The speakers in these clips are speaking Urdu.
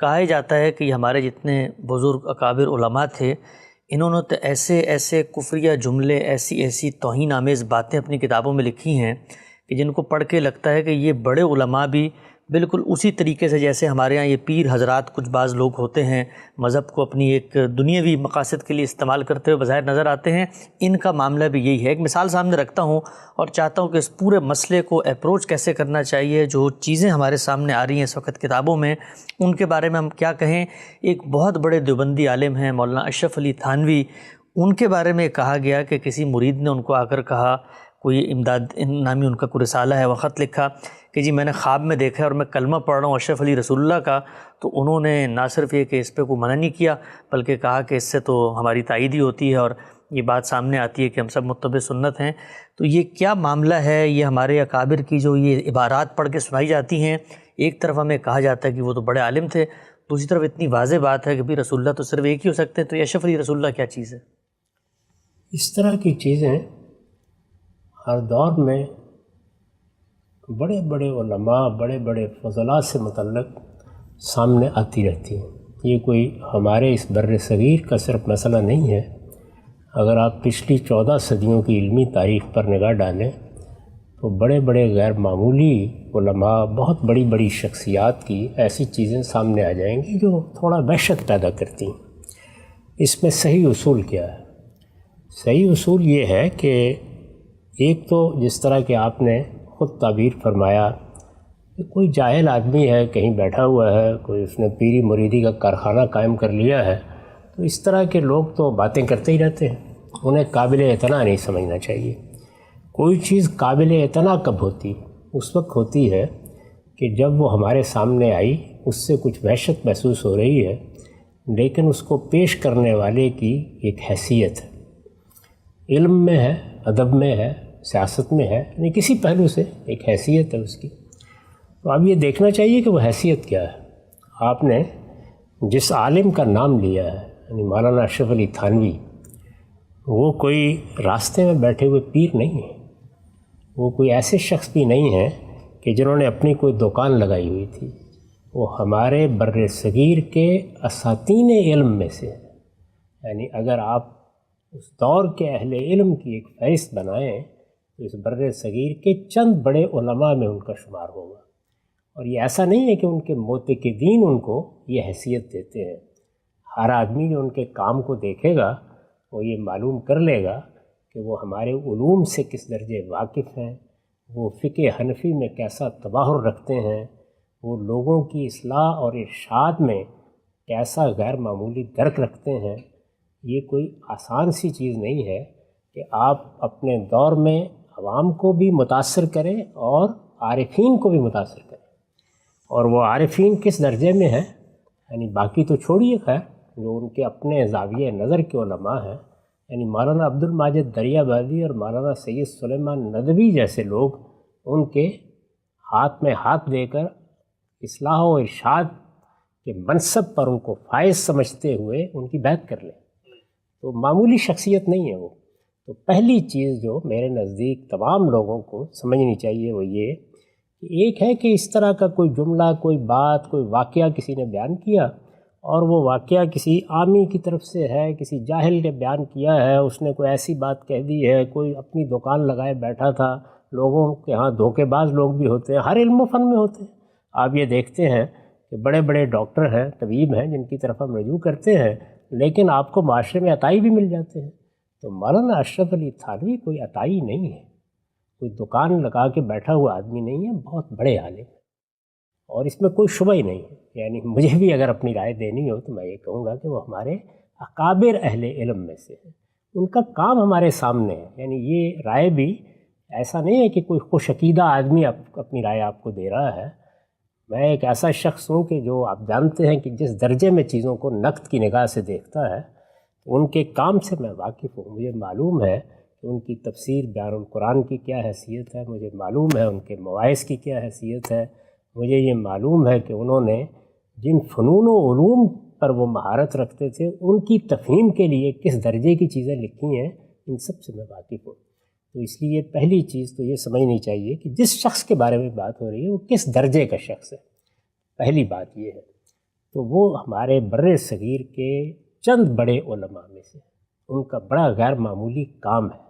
کہا جاتا ہے کہ یہ ہمارے جتنے بزرگ اکابر علماء تھے، انہوں نے تو ایسے ایسے کفریہ جملے، ایسی ایسی توہین آمیز باتیں اپنی کتابوں میں لکھی ہیں کہ جن کو پڑھ کے لگتا ہے کہ یہ بڑے علماء بھی بالکل اسی طریقے سے جیسے ہمارے ہاں یہ پیر حضرات کچھ بعض لوگ ہوتے ہیں مذہب کو اپنی ایک دنیاوی مقاصد کے لیے استعمال کرتے ہوئے بظاہر نظر آتے ہیں، ان کا معاملہ بھی یہی ہے۔ ایک مثال سامنے رکھتا ہوں اور چاہتا ہوں کہ اس پورے مسئلے کو اپروچ کیسے کرنا چاہیے، جو چیزیں ہمارے سامنے آ رہی ہیں اس وقت کتابوں میں ان کے بارے میں ہم کیا کہیں۔ ایک بہت بڑے دیوبندی عالم ہیں مولانا اشرف علی تھانوی، ان کے بارے میں کہا گیا کہ کسی مرید نے ان کو آ کر کہا، کوئی امداد نامی ان کا کوئی رسالہ ہے، وہ خط لکھا کہ جی میں نے خواب میں دیکھا ہے اور میں کلمہ پڑھ رہا ہوں اشرف علی رسول اللہ کا، تو انہوں نے نہ صرف یہ کہ اس پہ کوئی منع نہیں کیا بلکہ کہا کہ اس سے تو ہماری تائید ہی ہوتی ہے اور یہ بات سامنے آتی ہے کہ ہم سب متبع سنت ہیں۔ تو یہ کیا معاملہ ہے؟ یہ ہمارے اکابر کی جو یہ عبارات پڑھ کے سنائی جاتی ہیں، ایک طرف ہمیں کہا جاتا ہے کہ وہ تو بڑے عالم تھے، دوسری طرف اتنی واضح بات ہے کہ بھی رسول اللہ تو صرف ایک ہی ہو سکتے ہیں، تو یہ اشرف علی رسول اللہ کیا چیز ہے؟ اس طرح کی چیزیں ہر دور میں بڑے بڑے علماء، بڑے بڑے فضلاء سے متعلق سامنے آتی رہتی ہیں۔ یہ کوئی ہمارے اس بر صغیر کا صرف مسئلہ نہیں ہے۔ اگر آپ پچھلی 14 صدیوں کی علمی تاریخ پر نگاہ ڈالیں تو بڑے بڑے غیر معمولی علماء، بہت بڑی بڑی شخصیات کی ایسی چیزیں سامنے آ جائیں گی جو تھوڑا وحشت پیدا کرتی ہیں۔ اس میں صحیح اصول کیا ہے؟ صحیح اصول یہ ہے کہ ایک تو جس طرح کہ آپ نے خود تعبیر فرمایا کہ کوئی جاہل آدمی ہے، کہیں بیٹھا ہوا ہے، کوئی اس نے پیری مریدی کا کارخانہ قائم کر لیا ہے، تو اس طرح کے لوگ تو باتیں کرتے ہی رہتے ہیں، انہیں قابل اعتنا نہیں سمجھنا چاہیے۔ کوئی چیز قابل اعتنا کب ہوتی؟ اس وقت ہوتی ہے کہ جب وہ ہمارے سامنے آئی، اس سے کچھ وحشت محسوس ہو رہی ہے، لیکن اس کو پیش کرنے والے کی ایک حیثیت ہے، علم میں ہے، ادب میں ہے، سیاست میں ہے، یعنی کسی پہلو سے ایک حیثیت ہے اس کی۔ تو اب یہ دیکھنا چاہیے کہ وہ حیثیت کیا ہے۔ آپ نے جس عالم کا نام لیا ہے یعنی مولانا اشرف علی تھانوی، وہ کوئی راستے میں بیٹھے ہوئے پیر نہیں ہیں، وہ کوئی ایسے شخص بھی نہیں ہیں کہ جنہوں نے اپنی کوئی دکان لگائی ہوئی تھی۔ وہ ہمارے بر صغیر کے اساتین علم میں سے ہیں۔ یعنی اگر آپ اس دور کے اہل علم کی ایک فہرست بنائیں تو اس بر صغیر کے چند بڑے علماء میں ان کا شمار ہوگا۔ اور یہ ایسا نہیں ہے کہ ان کے معتقدین ان کو یہ حیثیت دیتے ہیں۔ ہر آدمی جو ان کے کام کو دیکھے گا وہ یہ معلوم کر لے گا کہ وہ ہمارے علوم سے کس درجے واقف ہیں، وہ فقہ حنفی میں کیسا تباہر رکھتے ہیں، وہ لوگوں کی اصلاح اور ارشاد میں کیسا غیر معمولی درک رکھتے ہیں۔ یہ کوئی آسان سی چیز نہیں ہے کہ آپ اپنے دور میں عوام کو بھی متاثر کریں اور عارفین کو بھی متاثر کریں۔ اور وہ عارفین کس درجے میں ہیں، یعنی باقی تو چھوڑیے، خیر جو ان کے اپنے زاویہ نظر کے علماء ہیں، یعنی مولانا عبد الماجد دریابادی اور مولانا سید سلیمان ندوی جیسے لوگ ان کے ہاتھ میں ہاتھ دے کر اصلاح و ارشاد کے منصب پر ان کو فائز سمجھتے ہوئے ان کی بیعت کر لیں، تو معمولی شخصیت نہیں ہے وہ۔ تو پہلی چیز جو میرے نزدیک تمام لوگوں کو سمجھنی چاہیے وہ یہ کہ ایک ہے کہ اس طرح کا کوئی جملہ، کوئی بات، کوئی واقعہ کسی نے بیان کیا اور وہ واقعہ کسی عامی کی طرف سے ہے، کسی جاہل نے بیان کیا ہے، اس نے کوئی ایسی بات کہہ دی ہے، کوئی اپنی دکان لگائے بیٹھا تھا، لوگوں کے ہاں دھوکے باز لوگ بھی ہوتے ہیں، ہر علم و فن میں ہوتے ہیں۔ آپ یہ دیکھتے ہیں کہ بڑے بڑے ڈاکٹر ہیں، طبیب ہیں، جن کی طرف ہم رجوع کرتے ہیں، لیکن آپ کو معاشرے میں عطائی بھی مل جاتے ہیں۔ تو مولانا اشرف علی تھانوی کوئی عطائی نہیں ہے، کوئی دکان لگا کے بیٹھا ہوا آدمی نہیں ہے، بہت بڑے عالم ہیں، اور اس میں کوئی شبہ ہی نہیں ہے۔ یعنی مجھے بھی اگر اپنی رائے دینی ہو تو میں یہ کہوں گا کہ وہ ہمارے اکابر اہل علم میں سے ہیں، ان کا کام ہمارے سامنے ہے۔ یعنی یہ رائے بھی ایسا نہیں ہے کہ کوئی خوش عقیدہ آدمی اپنی رائے آپ کو دے رہا ہے۔ میں ایک ایسا شخص ہوں کہ جو آپ جانتے ہیں کہ جس درجے میں چیزوں کو نقد کی نگاہ سے دیکھتا ہے، ان کے کام سے میں واقف ہوں، مجھے معلوم ہے کہ ان کی تفسیر بیان القرآن کی کیا حیثیت ہے، مجھے معلوم ہے ان کے مواعظ کی کیا حیثیت ہے، مجھے یہ معلوم ہے کہ انہوں نے جن فنون و علوم پر وہ مہارت رکھتے تھے ان کی تفہیم کے لیے کس درجے کی چیزیں لکھی ہیں، ان سب سے میں واقف ہوں۔ تو اس لیے پہلی چیز تو یہ سمجھنی چاہیے کہ جس شخص کے بارے میں بات ہو رہی ہے وہ کس درجے کا شخص ہے، پہلی بات یہ ہے۔ تو وہ ہمارے بر صغیر کے چند بڑے علماء میں سے، ان کا بڑا غیر معمولی کام ہے۔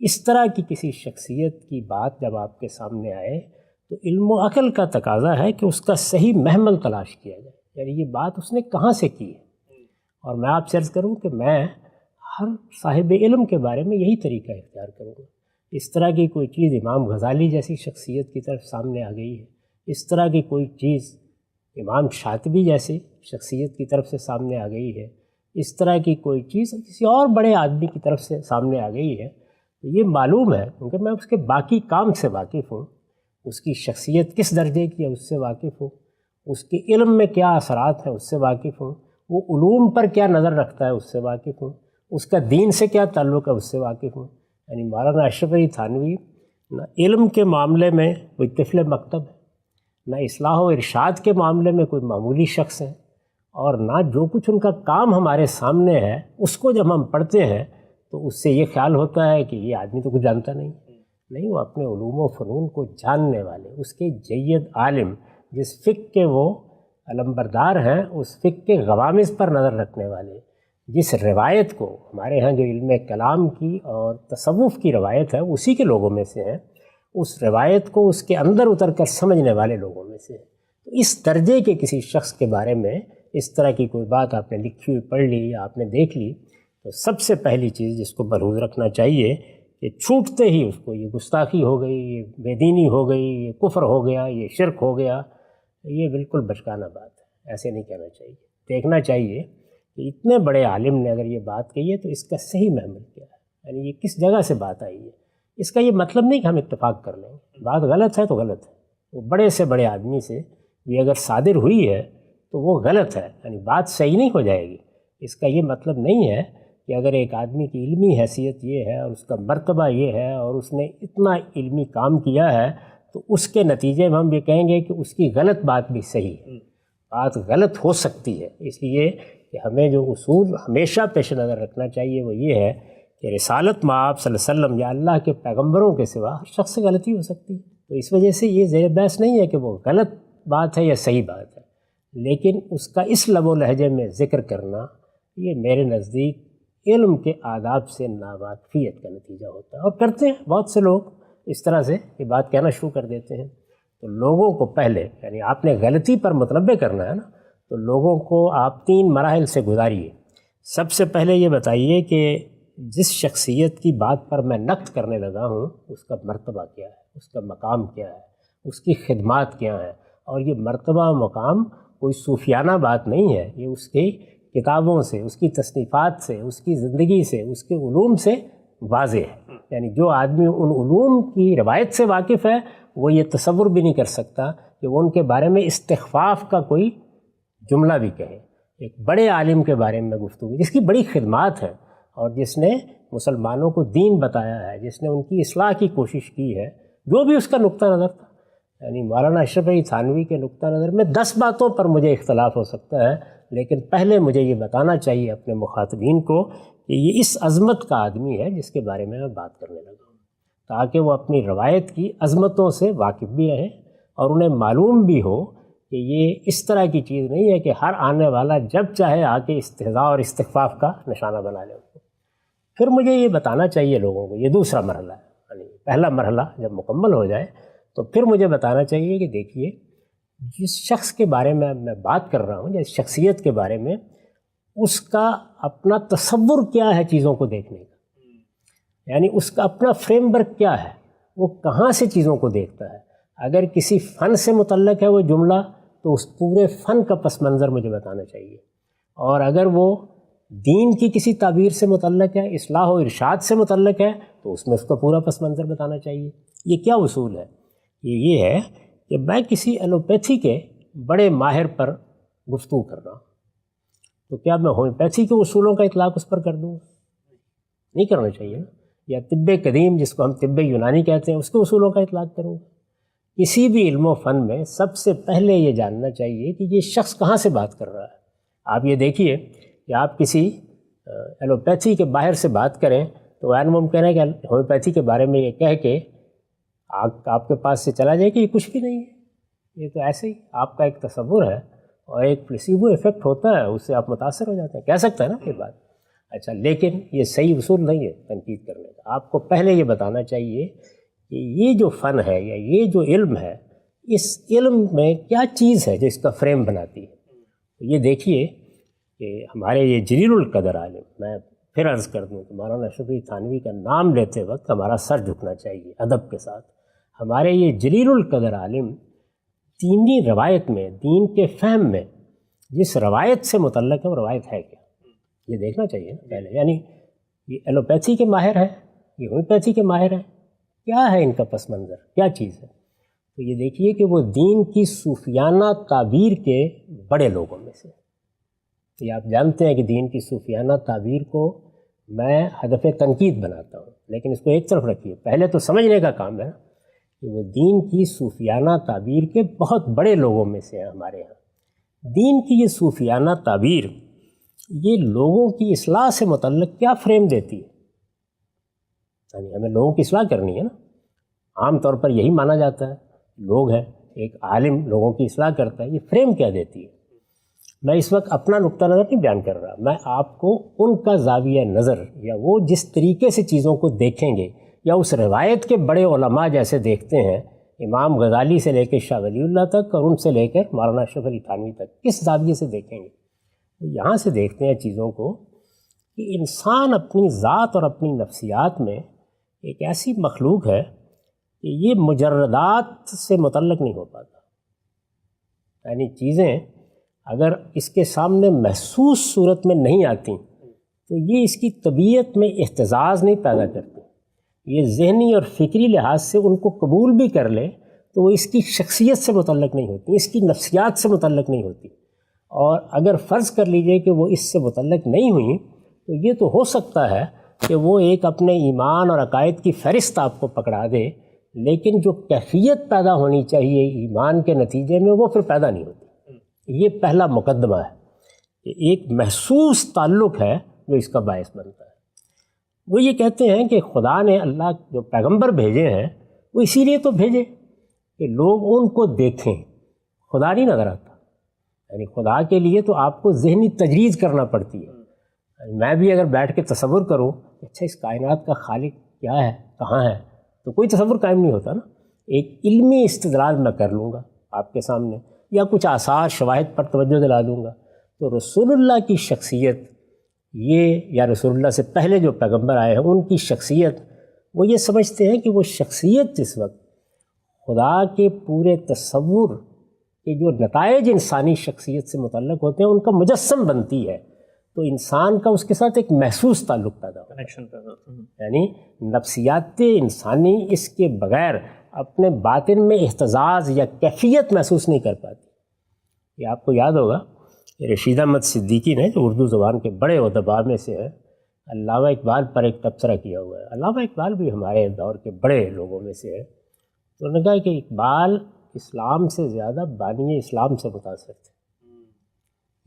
اس طرح کی کسی شخصیت کی بات جب آپ کے سامنے آئے تو علم و عقل کا تقاضا ہے کہ اس کا صحیح محمل تلاش کیا جائے، یعنی یہ بات اس نے کہاں سے کی ہے۔ اور میں آپ سے عرض کروں کہ میں ہر صاحب علم کے بارے میں یہی طریقہ اختیار کروں گا۔ اس طرح کی کوئی چیز امام غزالی جیسی شخصیت کی طرف سامنے آ گئی ہے، اس طرح کی کوئی چیز امام شاطبی جیسی شخصیت کی طرف سے سامنے آ گئی ہے، اس طرح کی کوئی چیز کسی اور بڑے آدمی کی طرف سے سامنے آ گئی ہے، تو یہ معلوم ہے کیونکہ میں اس کے باقی کام سے واقف ہوں، اس کی شخصیت کس درجے کی ہے اس سے واقف ہوں، اس کے علم میں کیا اثرات ہیں اس سے واقف ہوں، وہ علوم پر کیا نظر رکھتا ہے اس سے واقف ہوں، اس کا دین سے کیا تعلق ہے اس سے واقف ہوں۔ یعنی مولانا اشرف علی تھانوی نہ علم کے معاملے میں کوئی طفل مکتب ہے، نہ اصلاح و ارشاد کے معاملے میں کوئی معمولی شخص ہے، اور نہ جو کچھ ان کا کام ہمارے سامنے ہے اس کو جب ہم پڑھتے ہیں تو اس سے یہ خیال ہوتا ہے کہ یہ آدمی تو کچھ جانتا نہیں، وہ اپنے علوم و فنون کو جاننے والے، اس کے جید عالم، جس فقہ کے وہ علمبردار ہیں اس فقہ کے غوامض پر نظر رکھنے والے، جس روایت کو ہمارے ہاں جو علم کلام کی اور تصوف کی روایت ہے اسی کے لوگوں میں سے ہیں، اس روایت کو اس کے اندر اتر کر سمجھنے والے لوگوں میں سے ہیں۔ تو اس درجے کے کسی شخص کے بارے میں اس طرح کی کوئی بات آپ نے لکھی ہوئی پڑھ لی یا آپ نے دیکھ لی تو سب سے پہلی چیز جس کو ملحوظ رکھنا چاہیے کہ چھوٹتے ہی اس کو یہ گستاخی ہو گئی، یہ بے دینی ہو گئی، یہ کفر ہو گیا، یہ شرک ہو گیا، یہ بالکل بچکانہ بات ہے، ایسے نہیں کہنا چاہیے۔ دیکھنا چاہیے کہ اتنے بڑے عالم نے اگر یہ بات کہی ہے تو اس کا صحیح محمل کیا ہے، یعنی یہ کس جگہ سے بات آئی ہے۔ اس کا یہ مطلب نہیں کہ ہم اتفاق کر لیں گے، بات غلط ہے تو غلط ہے، وہ بڑے سے بڑے آدمی سے یہ اگر صادر ہوئی ہے تو وہ غلط ہے، یعنی بات صحیح نہیں ہو جائے گی۔ اس کا یہ مطلب نہیں ہے کہ اگر ایک آدمی کی علمی حیثیت یہ ہے اور اس کا مرتبہ یہ ہے اور اس نے اتنا علمی کام کیا ہے تو اس کے نتیجے میں ہم یہ کہیں گے کہ اس کی غلط بات بھی صحیح ہے۔ بات غلط ہو سکتی ہے، اس لیے کہ ہمیں جو اصول ہمیشہ پیش نظر رکھنا چاہیے وہ یہ ہے کہ رسالت مآب صلی اللہ علیہ وسلم یا اللہ کے پیغمبروں کے سوا ہر شخص سے غلطی ہو سکتی ہے، تو اس وجہ سے یہ زیر بحث نہیں ہے کہ وہ غلط بات ہے یا صحیح بات ہے، لیکن اس کا اس لب و لہجے میں ذکر کرنا یہ میرے نزدیک علم کے آداب سے ناواقفیت کا نتیجہ ہوتا ہے، اور کرتے ہیں بہت سے لوگ اس طرح سے یہ بات کہنا شروع کر دیتے ہیں۔ تو لوگوں کو پہلے یعنی آپ نے غلطی پر متنبہ کرنا ہے نا، تو لوگوں کو آپ 3 مراحل سے گزاریے۔ سب سے پہلے یہ بتائیے کہ جس شخصیت کی بات پر میں نقد کرنے لگا ہوں اس کا مرتبہ کیا ہے، اس کا مقام کیا ہے، اس کی خدمات کیا ہیں، اور یہ مرتبہ و مقام کوئی صوفیانہ بات نہیں ہے، یہ اس کی کتابوں سے، اس کی تصنیفات سے، اس کی زندگی سے، اس کے علوم سے واضح ہے۔ یعنی جو آدمی ان علوم کی روایت سے واقف ہے وہ یہ تصور بھی نہیں کر سکتا کہ وہ ان کے بارے میں استخفاف کا کوئی جملہ بھی کہے۔ ایک بڑے عالم کے بارے میں گفتگو جس کی بڑی خدمات ہیں اور جس نے مسلمانوں کو دین بتایا ہے، جس نے ان کی اصلاح کی کوشش کی ہے، جو بھی اس کا نقطہ نظر تھا، یعنی مولانا اشرف علی تھانوی کے نقطہ نظر میں 10 باتوں پر مجھے اختلاف ہو سکتا ہے، لیکن پہلے مجھے یہ بتانا چاہیے اپنے مخاطبین کو کہ یہ اس عظمت کا آدمی ہے جس کے بارے میں بات کرنے لگا ہوں، تاکہ وہ اپنی روایت کی عظمتوں سے واقف بھی رہیں اور انہیں معلوم بھی ہو کہ یہ اس طرح کی چیز نہیں ہے کہ ہر آنے والا جب چاہے آ کے استہزاء اور استخفاف کا نشانہ بنا لے۔ پھر مجھے یہ بتانا چاہیے لوگوں کو، یہ دوسرا مرحلہ ہے، یعنی پہلا مرحلہ جب مکمل ہو جائے تو پھر مجھے بتانا چاہیے کہ دیکھیے جس شخص کے بارے میں میں بات کر رہا ہوں، جس شخصیت کے بارے میں، اس کا اپنا تصور کیا ہے چیزوں کو دیکھنے کا، یعنی اس کا اپنا فریم ورک کیا ہے، وہ کہاں سے چیزوں کو دیکھتا ہے۔ اگر کسی فن سے متعلق ہے وہ جملہ تو اس پورے فن کا پس منظر مجھے بتانا چاہیے، اور اگر وہ دین کی کسی تعبیر سے متعلق ہے، اصلاح و ارشاد سے متعلق ہے، تو اس میں اس کا پورا پس منظر بتانا چاہیے۔ یہ کیا اصول ہے؟ یہ ہے کہ میں کسی ایلوپیتھی کے بڑے ماہر پر گفتگو کر رہا ہوں تو کیا میں ہومیوپیتھی کے اصولوں کا اطلاق اس پر کر دوں؟ نہیں کرنا چاہیے نا۔ یا طب قدیم جس کو ہم طب یونانی کہتے ہیں اس کے اصولوں کا اطلاق کروں؟ کسی بھی علم و فن میں سب سے پہلے یہ جاننا چاہیے کہ یہ شخص کہاں سے بات کر رہا ہے۔ آپ یہ دیکھیے کہ آپ کسی ایلوپیتھی کے باہر سے بات کریں تو غیر ممکن ہے کہ ہومیوپیتھی کے بارے میں یہ کہہ کے آپ کے پاس سے چلا جائے کہ یہ کچھ بھی نہیں ہے، یہ تو ایسے ہی آپ کا ایک تصور ہے۔ اور ایک پلیسیبو ایفیکٹ ہوتا ہے، اس سے آپ متاثر ہو جاتے ہیں، کہہ سکتا ہے نا یہ بات. اچھا، لیکن یہ صحیح اصول نہیں ہے تنقید کرنے کا. آپ کو پہلے یہ بتانا چاہیے کہ یہ جو فن ہے یا یہ جو علم ہے، اس علم میں کیا چیز ہے جو اس کا فریم بناتی ہے. یہ دیکھیے کہ ہمارے یہ جلیل القدر عالم، میں پھر عرض کر دوں کہ مولانا اشرف علی تھانوی کا نام لیتے وقت ہمارا سر جھکنا چاہیے ادب کے ساتھ. ہمارے یہ جلیل القدر عالم دینی روایت میں، دین کے فہم میں جس روایت سے متعلق ہے وہ روایت ہے کیا، یہ دیکھنا چاہیے نا پہلے. یعنی یہ ایلوپیتھی کے ماہر ہیں، یہ ہومیوپیتھی کے ماہر ہیں، کیا ہے ان کا پس منظر، کیا چیز ہے؟ تو یہ دیکھیے کہ وہ دین کی صوفیانہ تعبیر کے بڑے لوگوں میں سے. یہ آپ جانتے ہیں کہ دین کی صوفیانہ تعبیر کو میں ہدف تنقید بناتا ہوں، لیکن اس کو ایک طرف رکھیے، پہلے تو سمجھنے کا کام ہے کہ وہ دین کی صوفیانہ تعبیر کے بہت بڑے لوگوں میں سے ہیں ہمارے یہاں. دین کی یہ صوفیانہ تعبیر یہ لوگوں کی اصلاح سے متعلق کیا فریم دیتی ہے؟ یعنی ہمیں لوگوں کی اصلاح کرنی ہے نا، عام طور پر یہی مانا جاتا ہے. لوگ ہیں، ایک عالم لوگوں کی اصلاح کرتا ہے، یہ فریم کیا دیتی ہے؟ میں اس وقت اپنا نقطہ نظر نہیں بیان کر رہا، میں آپ کو ان کا زاویہ نظر یا وہ جس طریقے سے چیزوں کو دیکھیں گے یا اس روایت کے بڑے علماء جیسے دیکھتے ہیں، امام غزالی سے لے کے شاہ ولی اللہ تک اور ان سے لے کر مولانا اشرف علی تھانوی تک، کس زاویے سے دیکھیں گے؟ یہاں سے دیکھتے ہیں چیزوں کو کہ انسان اپنی ذات اور اپنی نفسیات میں ایک ایسی مخلوق ہے کہ یہ مجردات سے متعلق نہیں ہو پاتا. یعنی چیزیں اگر اس کے سامنے محسوس صورت میں نہیں آتی تو یہ اس کی طبیعت میں احتزاز نہیں پیدا کرتی. یہ ذہنی اور فکری لحاظ سے ان کو قبول بھی کر لے تو وہ اس کی شخصیت سے متعلق نہیں ہوتی، اس کی نفسیات سے متعلق نہیں ہوتی. اور اگر فرض کر لیجئے کہ وہ اس سے متعلق نہیں ہوئیں تو یہ تو ہو سکتا ہے کہ وہ ایک اپنے ایمان اور عقائد کی فہرست آپ کو پکڑا دے، لیکن جو کیفیت پیدا ہونی چاہیے ایمان کے نتیجے میں وہ پھر پیدا نہیں ہوتی. یہ پہلا مقدمہ ہے کہ ایک محسوس تعلق ہے جو اس کا باعث بنتا ہے. وہ یہ کہتے ہیں کہ خدا نے اللہ جو پیغمبر بھیجے ہیں وہ اسی لیے تو بھیجے کہ لوگ ان کو دیکھیں. خدا نہیں نظر آتا، یعنی خدا کے لیے تو آپ کو ذہنی تجریز کرنا پڑتی ہے. میں بھی اگر بیٹھ کے تصور کروں کہ اچھا اس کائنات کا خالق کیا ہے، کہاں ہے، تو کوئی تصور قائم نہیں ہوتا نا. ایک علمی استدلال میں کر لوں گا آپ کے سامنے یا کچھ آثار شواہد پر توجہ دلا دوں گا. تو رسول اللہ کی شخصیت یہ، یا رسول اللہ سے پہلے جو پیغمبر آئے ہیں ان کی شخصیت، وہ یہ سمجھتے ہیں کہ وہ شخصیت جس وقت خدا کے پورے تصور کے جو نتائج انسانی شخصیت سے متعلق ہوتے ہیں ان کا مجسم بنتی ہے تو انسان کا اس کے ساتھ ایک محسوس تعلق پیدا ہوتا ہے. یعنی نفسیات انسانی اس کے بغیر اپنے باطن میں احتزاز یا کیفیت محسوس نہیں کر پاتی. یہ آپ کو یاد ہوگا رشید احمد صدیقی نے جو اردو زبان کے بڑے ادباء میں سے ہیں، علامہ اقبال پر ایک تبصرہ کیا ہوا ہے. علامہ اقبال بھی ہمارے دور کے بڑے لوگوں میں سے ہے. تو انہوں نے کہا کہ اقبال اسلام سے زیادہ بانی اسلام سے متاثر تھے.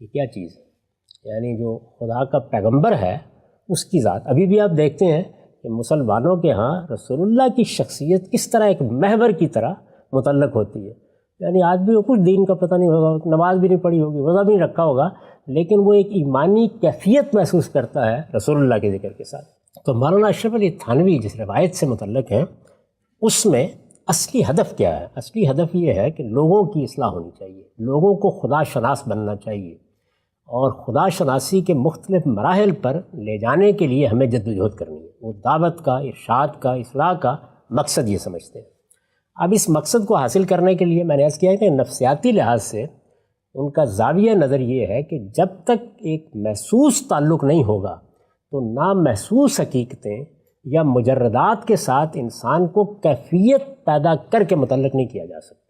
یہ کیا چیز ہے؟ یعنی جو خدا کا پیغمبر ہے اس کی ذات. ابھی بھی آپ دیکھتے ہیں کہ مسلمانوں کے ہاں رسول اللہ کی شخصیت کس طرح ایک محور کی طرح متعلق ہوتی ہے. یعنی آدمی کو کچھ دین کا پتہ نہیں ہوگا، نماز بھی نہیں پڑھی ہوگی، روزہ بھی نہیں رکھا ہوگا، لیکن وہ ایک ایمانی کیفیت محسوس کرتا ہے رسول اللہ کے ذکر کے ساتھ. تو مولانا اشرف علی تھانوی جس روایت سے متعلق ہیں اس میں اصلی ہدف کیا ہے؟ اصلی ہدف یہ ہے کہ لوگوں کی اصلاح ہونی چاہیے، لوگوں کو خدا شناس بننا چاہیے، اور خدا شناسی کے مختلف مراحل پر لے جانے کے لیے ہمیں جدوجہد کرنی ہے. وہ دعوت کا، ارشاد کا، اصلاح کا مقصد یہ سمجھتے ہیں. اب اس مقصد کو حاصل کرنے کے لیے میں نے عرض کیا ہے کہ نفسیاتی لحاظ سے ان کا زاویہ نظر یہ ہے کہ جب تک ایک محسوس تعلق نہیں ہوگا تو نامحسوس حقیقتیں یا مجردات کے ساتھ انسان کو کیفیت پیدا کر کے متعلق نہیں کیا جا سکتا.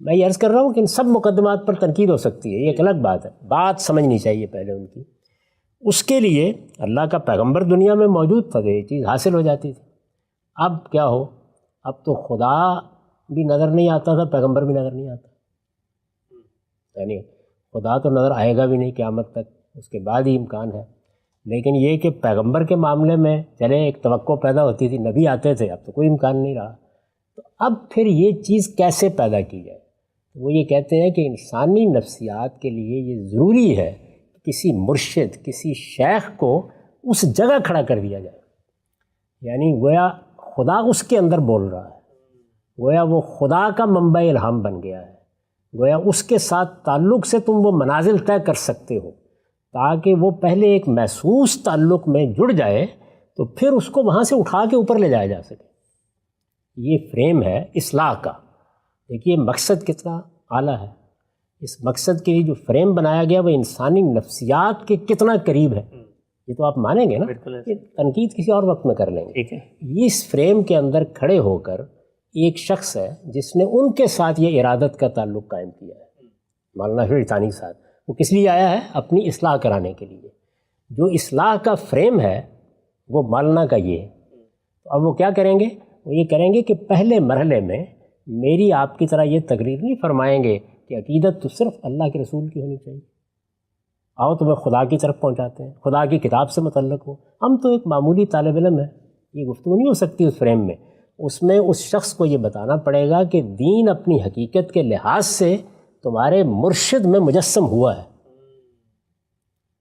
میں یہ عرض کر رہا ہوں کہ ان سب مقدمات پر تنقید ہو سکتی ہے، یہ ایک الگ بات ہے، بات سمجھنی چاہیے پہلے ان کی. اس کے لیے اللہ کا پیغمبر دنیا میں موجود تھا تو یہ چیز حاصل ہو جاتی تھی. اب کیا ہو، اب تو خدا بھی نظر نہیں آتا تھا، پیغمبر بھی نظر نہیں آتا. یعنی خدا تو نظر آئے گا بھی نہیں قیامت تک، اس کے بعد ہی امکان ہے. لیکن یہ کہ پیغمبر کے معاملے میں چلے ایک توقع پیدا ہوتی تھی، نبی آتے تھے، اب تو کوئی امکان نہیں رہا. تو اب پھر یہ چیز کیسے پیدا کی جائے؟ وہ یہ کہتے ہیں کہ انسانی نفسیات کے لیے یہ ضروری ہے کہ کسی مرشد، کسی شیخ کو اس جگہ کھڑا کر دیا جائے، یعنی گویا خدا اس کے اندر بول رہا ہے، گویا وہ خدا کا منبع الہام بن گیا ہے، گویا اس کے ساتھ تعلق سے تم وہ منازل طے کر سکتے ہو، تاکہ وہ پہلے ایک محسوس تعلق میں جڑ جائے تو پھر اس کو وہاں سے اٹھا کے اوپر لے جایا جا سکے۔ یہ فریم ہے اصلاح کا۔ دیکھیے مقصد کتنا اعلیٰ ہے، اس مقصد کے لیے جو فریم بنایا گیا وہ انسانی نفسیات کے کتنا قریب ہے، یہ تو آپ مانیں گے نا، یہ تنقید کسی اور وقت میں کر لیں گے۔ اس فریم کے اندر کھڑے ہو کر ایک شخص ہے جس نے ان کے ساتھ یہ ارادت کا تعلق قائم کیا ہے، مولانا اشرف علی تھانوی صاحب، وہ کس لیے آیا ہے؟ اپنی اصلاح کرانے کے لیے۔ جو اصلاح کا فریم ہے وہ مولانا کا یہ ہے۔ تو اب وہ کیا کریں گے؟ وہ یہ کریں گے کہ پہلے مرحلے میں میری آپ کی طرح یہ تقریر نہیں فرمائیں گے کہ عقیدت تو صرف اللہ کے رسول کی ہونی چاہیے، آؤ تمہیں خدا کی طرف پہنچاتے ہیں، خدا کی کتاب سے متعلق ہو۔ ہم تو ایک معمولی طالب علم ہیں، یہ گفتگو نہیں ہو سکتی اس فریم میں۔ اس میں اس شخص کو یہ بتانا پڑے گا کہ دین اپنی حقیقت کے لحاظ سے تمہارے مرشد میں مجسم ہوا ہے،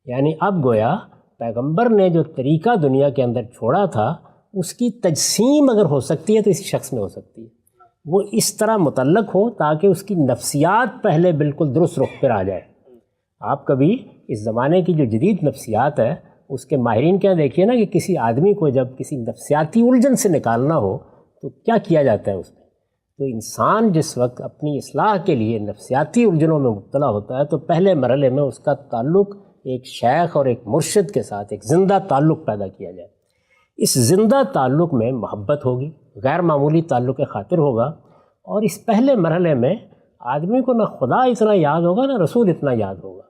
یعنی اب گویا پیغمبر نے جو طریقہ دنیا کے اندر چھوڑا تھا اس کی تجسیم اگر ہو سکتی ہے تو اس شخص میں ہو سکتی ہے۔ وہ اس طرح متعلق ہو تاکہ اس کی نفسیات پہلے بالکل درست رخ پر آ جائے۔ آپ کبھی اس زمانے کی جو جدید نفسیات ہے اس کے ماہرین کیا دیکھیے نا کہ کسی آدمی کو جب کسی نفسیاتی الجھن سے نکالنا ہو تو کیا کیا جاتا ہے اس میں؟ تو انسان جس وقت اپنی اصلاح کے لیے نفسیاتی الجھنوں میں مبتلا ہوتا ہے تو پہلے مرحلے میں اس کا تعلق ایک شیخ اور ایک مرشد کے ساتھ ایک زندہ تعلق پیدا کیا جائے۔ اس زندہ تعلق میں محبت ہوگی، غیر معمولی تعلق خاطر ہوگا، اور اس پہلے مرحلے میں آدمی کو نہ خدا اتنا یاد ہوگا نہ رسول اتنا یاد ہوگا۔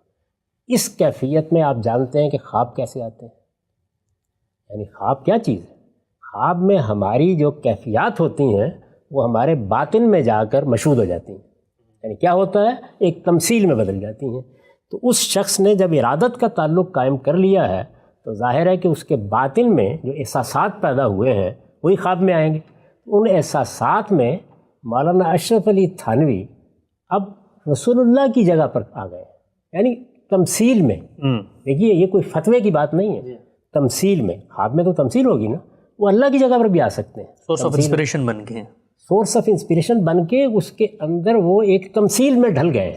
اس کیفیت میں آپ جانتے ہیں کہ خواب کیسے آتے ہیں، یعنی خواب کیا چیز ہے؟ خواب میں ہماری جو کیفیات ہوتی ہیں وہ ہمارے باطن میں جا کر مشہود ہو جاتی ہیں، یعنی کیا ہوتا ہے؟ ایک تمثیل میں بدل جاتی ہیں۔ تو اس شخص نے جب ارادت کا تعلق قائم کر لیا ہے تو ظاہر ہے کہ اس کے باطن میں جو احساسات پیدا ہوئے ہیں وہی خواب میں آئیں گے۔ ان احساسات میں مولانا اشرف علی تھانوی اب رسول اللہ کی جگہ پر آ گئے، یعنی تمثیل میں۔ دیکھیے یہ کوئی فتوے کی بات نہیں ہے، تمثیل میں، خواب میں تو تمثیل ہوگی نا، وہ اللہ کی جگہ پر بھی آ سکتے ہیں، سورس آف انسپریشن بن کے، سورس آف انسپریشن بن کے اس کے اندر وہ ایک تمثیل میں ڈھل گئے،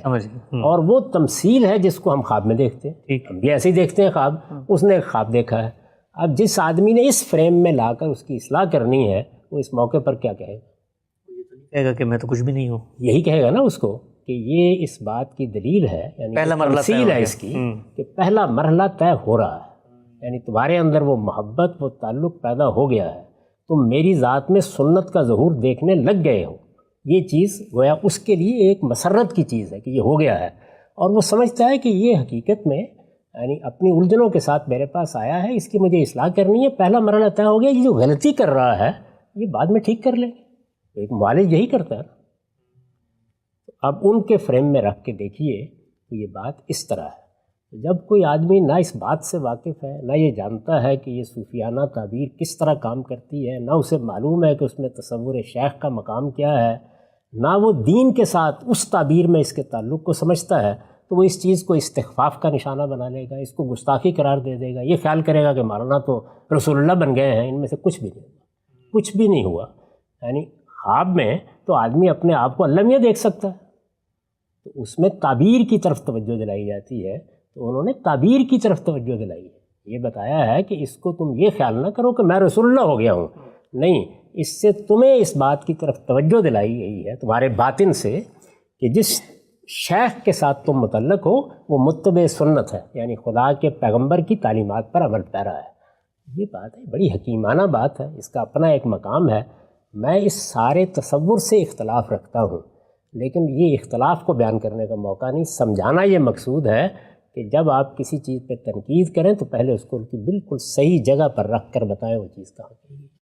اور وہ تمثیل ہے جس کو ہم خواب میں دیکھتے ہیں، ہم بھی ایسے ہی دیکھتے ہیں خواب، اس نے ایک خواب دیکھا ہے۔ اب جس آدمی نے اس فریم میں لا کر اس کی اصلاح کرنی ہے وہ اس موقع پر کیا کہے گا؟ کہے گا کہ میں تو کچھ بھی نہیں ہوں، یہی کہے گا نا اس کو کہ یہ اس بات کی دلیل ہے، یعنی پہلا مرحلہ تمثیل ہے اس کی کہ پہلا مرحلہ طے ہو رہا ہے، یعنی تمہارے اندر وہ محبت، وہ تعلق پیدا ہو گیا ہے، تم میری ذات میں سنت کا ظہور دیکھنے لگ گئے ہو۔ یہ چیز گویا اس کے لیے ایک مسرت کی چیز ہے کہ یہ ہو گیا ہے، اور وہ سمجھتا ہے کہ یہ حقیقت میں یعنی اپنی الجھنوں کے ساتھ میرے پاس آیا ہے، اس کی مجھے اصلاح کرنی ہے، پہلا مرحلہ طے ہو گیا، یہ جو غلطی کر رہا ہے یہ بعد میں ٹھیک کر لے۔ ایک معالج یہی کرتا ہے۔ اب ان کے فریم میں رکھ کے دیکھیے تو یہ بات اس طرح ہے، جب کوئی آدمی نہ اس بات سے واقف ہے، نہ یہ جانتا ہے کہ یہ صوفیانہ تعبیر کس طرح کام کرتی ہے، نہ اسے معلوم ہے کہ اس میں تصور شیخ کا مقام کیا ہے، نہ وہ دین کے ساتھ اس تعبیر میں اس کے تعلق کو سمجھتا ہے، تو وہ اس چیز کو استخفاف کا نشانہ بنا لے گا، اس کو گستاخی قرار دے دے گا، یہ خیال کرے گا کہ مولانا تو رسول اللہ بن گئے ہیں، ان میں سے کچھ بھی نہیں ہوا، کچھ بھی نہیں ہوا۔ یعنی خواب میں تو آدمی اپنے آپ کو اللہ میاں دیکھ سکتا ہے، تو اس میں تعبیر کی طرف توجہ دلائی جاتی ہے، تو انہوں نے تعبیر کی طرف توجہ دلائی ہے، یہ بتایا ہے کہ اس کو تم یہ خیال نہ کرو کہ میں رسول اللہ ہو گیا ہوں، نہیں، اس سے تمہیں اس بات کی طرف توجہ دلائی گئی ہے تمہارے باطن سے کہ جس شیخ کے ساتھ تم متعلق ہو وہ متبع سنت ہے، یعنی خدا کے پیغمبر کی تعلیمات پر عمل پیرا ہے۔ یہ بات ہے، بڑی حکیمانہ بات ہے، اس کا اپنا ایک مقام ہے۔ میں اس سارے تصور سے اختلاف رکھتا ہوں، لیکن یہ اختلاف کو بیان کرنے کا موقع نہیں، سمجھانا یہ مقصود ہے کہ جب آپ کسی چیز پہ تنقید کریں تو پہلے اس کو ان کی بالکل صحیح جگہ پر رکھ کر بتائیں وہ چیز کہاں کی ہے۔